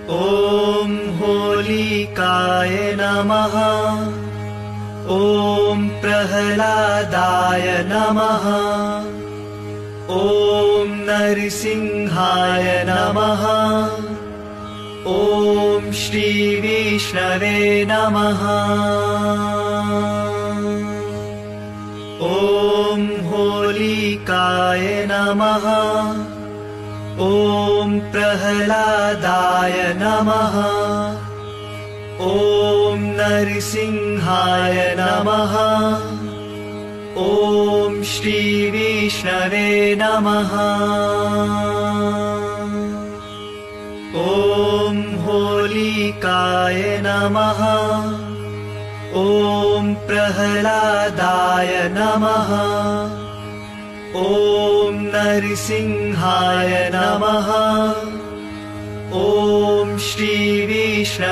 ॐ होलिकाय नमः। ॐ प्रह्लादाय नमः। ॐ नरसिंहाय नमः। ॐ श्रीविष्णवे नमः। ॐ होलिकाय नमः। ॐ प्रह्लादाय नमः। ॐ नरसिंहाय नमः। ॐ श्रीविष्णवे नमः। ॐ होलिकाय नमः। ॐ प्रह्लादाय नमः। ॐ नरसिंहाय नमः। ॐ श्रीविष्णवे